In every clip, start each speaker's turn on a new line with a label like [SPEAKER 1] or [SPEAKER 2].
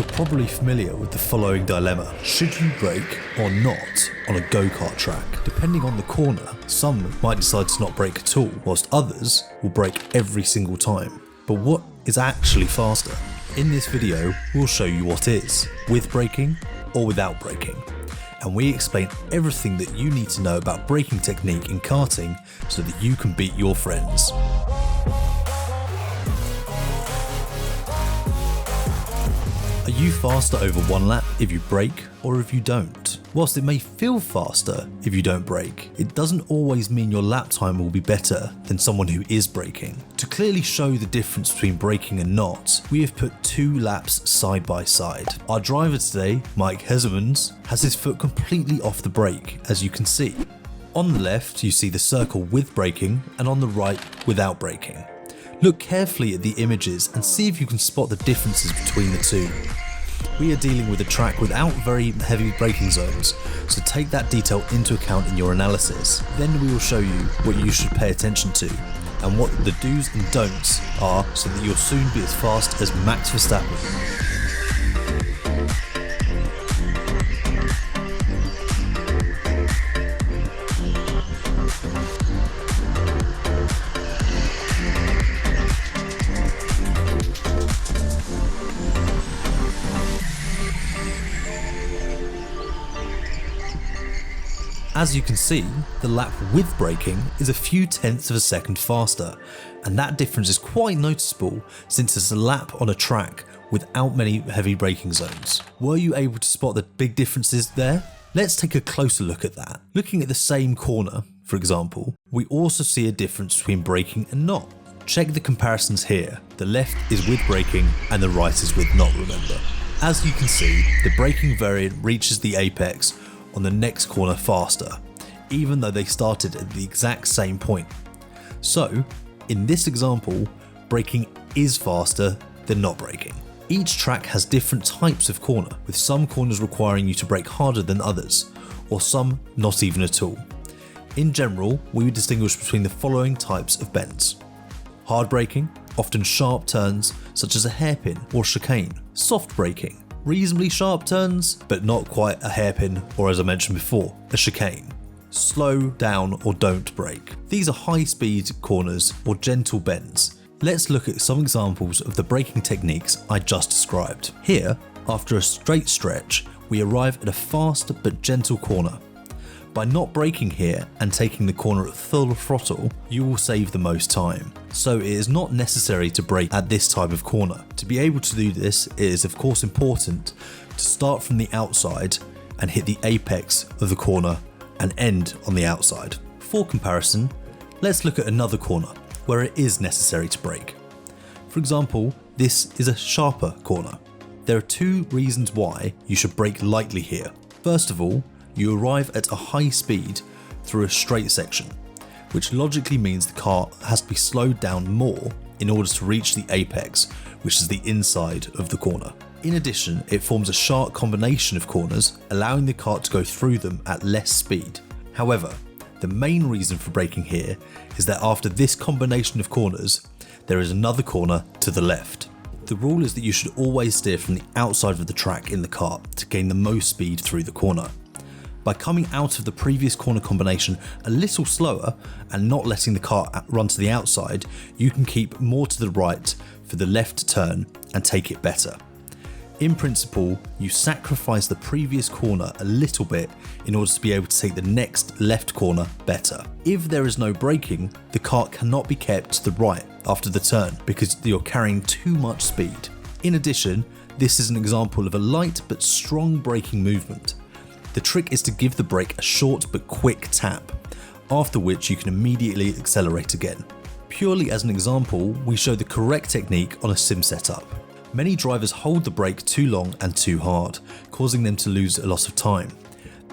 [SPEAKER 1] You're probably familiar with the following dilemma. Should you brake or not on a go-kart track? Depending on the corner, some might decide to not brake at all, whilst others will brake every single time. But what is actually faster? In this video, we'll show you what is, with braking or without braking. And we explain everything that you need to know about braking technique in karting so that you can beat your friends. Are you faster over one lap if you brake or if you don't? Whilst it may feel faster if you don't brake, it doesn't always mean your lap time will be better than someone who is braking. To clearly show the difference between braking and not, we have put 2 laps side by side. Our driver today, Mike Hezemans, has his foot completely off the brake, as you can see. On the left, you see the circle with braking, and on the right, without braking. Look carefully at the images and see if you can spot the differences between the two. We are dealing with a track without very heavy braking zones, so take that detail into account in your analysis. Then we will show you what you should pay attention to and what the do's and don'ts are so that you'll soon be as fast as Max Verstappen. As you can see, the lap with braking is a few tenths of a second faster, and that difference is quite noticeable since it's a lap on a track without many heavy braking zones. Were you able to spot the big differences there? Let's take a closer look at that. Looking at the same corner, for example, we also see a difference between braking and not. Check the comparisons here. The left is with braking and the right is with not, remember. As you can see, the braking variant reaches the apex on the next corner faster, even though they started at the exact same point. So, in this example, braking is faster than not braking. Each track has different types of corner, with some corners requiring you to brake harder than others, or some not even at all. In general, we would distinguish between the following types of bends. Hard braking, often sharp turns such as a hairpin or chicane. Soft braking, reasonably sharp turns, but not quite a hairpin or, as I mentioned before, a chicane. Slow down or don't brake. These are high-speed corners or gentle bends. Let's look at some examples of the braking techniques I just described. Here, after a straight stretch, we arrive at a fast but gentle corner. By not braking here and taking the corner at full throttle, you will save the most time. So it is not necessary to brake at this type of corner. To be able to do this, it is of course important to start from the outside and hit the apex of the corner and end on the outside. For comparison, let's look at another corner where it is necessary to brake. For example, this is a sharper corner. There are 2 reasons why you should brake lightly here. First of all, you arrive at a high speed through a straight section, which logically means the car has to be slowed down more in order to reach the apex, which is the inside of the corner. In addition, it forms a sharp combination of corners, allowing the car to go through them at less speed. However, the main reason for braking here is that after this combination of corners, there is another corner to the left. The rule is that you should always steer from the outside of the track in the kart to gain the most speed through the corner. By coming out of the previous corner combination a little slower and not letting the car run to the outside, you can keep more to the right for the left turn and take it better. In principle, you sacrifice the previous corner a little bit in order to be able to take the next left corner better. If there is no braking, the kart cannot be kept to the right after the turn because you're carrying too much speed. In addition, this is an example of a light but strong braking movement. The trick is to give the brake a short but quick tap, after which you can immediately accelerate again. Purely as an example, we show the correct technique on a sim setup. Many drivers hold the brake too long and too hard, causing them to lose a lot of time.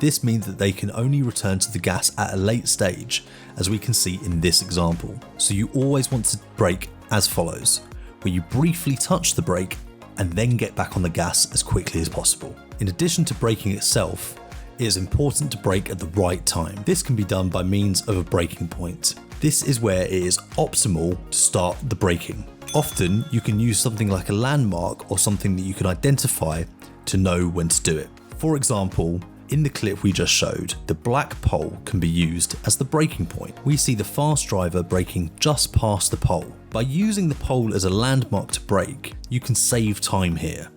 [SPEAKER 1] This means that they can only return to the gas at a late stage, as we can see in this example. So you always want to brake as follows, where you briefly touch the brake and then get back on the gas as quickly as possible. In addition to braking itself, it is important to brake at the right time. This can be done by means of a braking point. This is where it is optimal to start the braking, Often you can use something like a landmark or something that you can identify to know when to do it. For example, in the clip we just showed, the black pole can be used as the braking point. We see the fast driver braking just past the pole. By using the pole as a landmark to brake, you can save time here.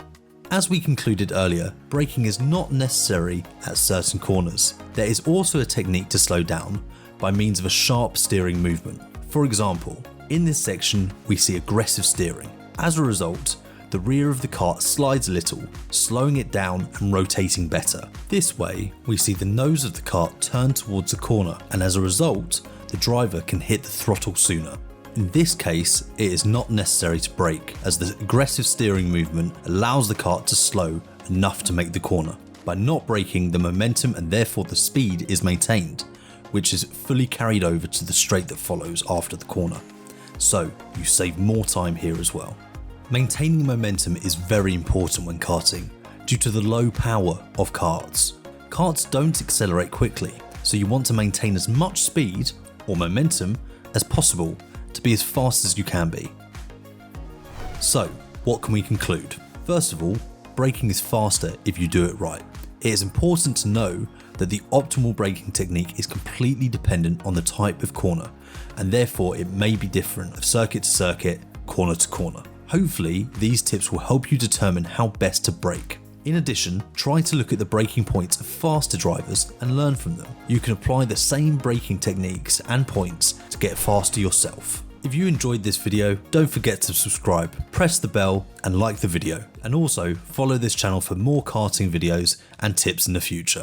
[SPEAKER 1] As we concluded earlier, braking is not necessary at certain corners. There is also a technique to slow down by means of a sharp steering movement. For example, in this section we see aggressive steering. As a result, the rear of the kart slides a little, slowing it down and rotating better. This way, we see the nose of the kart turn towards the corner, and as a result, the driver can hit the throttle sooner. In this case, it is not necessary to brake, as the aggressive steering movement allows the kart to slow enough to make the corner. By not braking, the momentum and therefore the speed is maintained, which is fully carried over to the straight that follows after the corner. So, you save more time here as well. Maintaining momentum is very important when karting, due to the low power of karts. Karts don't accelerate quickly, so you want to maintain as much speed, or momentum, as possible to be as fast as you can be. So, what can we conclude? First of all, braking is faster if you do it right. It is important to know that the optimal braking technique is completely dependent on the type of corner, and therefore it may be different of circuit to circuit, corner to corner. Hopefully, these tips will help you determine how best to brake. In addition, try to look at the braking points of faster drivers and learn from them. You can apply the same braking techniques and points to get faster yourself. If you enjoyed this video, don't forget to subscribe, press the bell and like the video, and also follow this channel for more karting videos and tips in the future.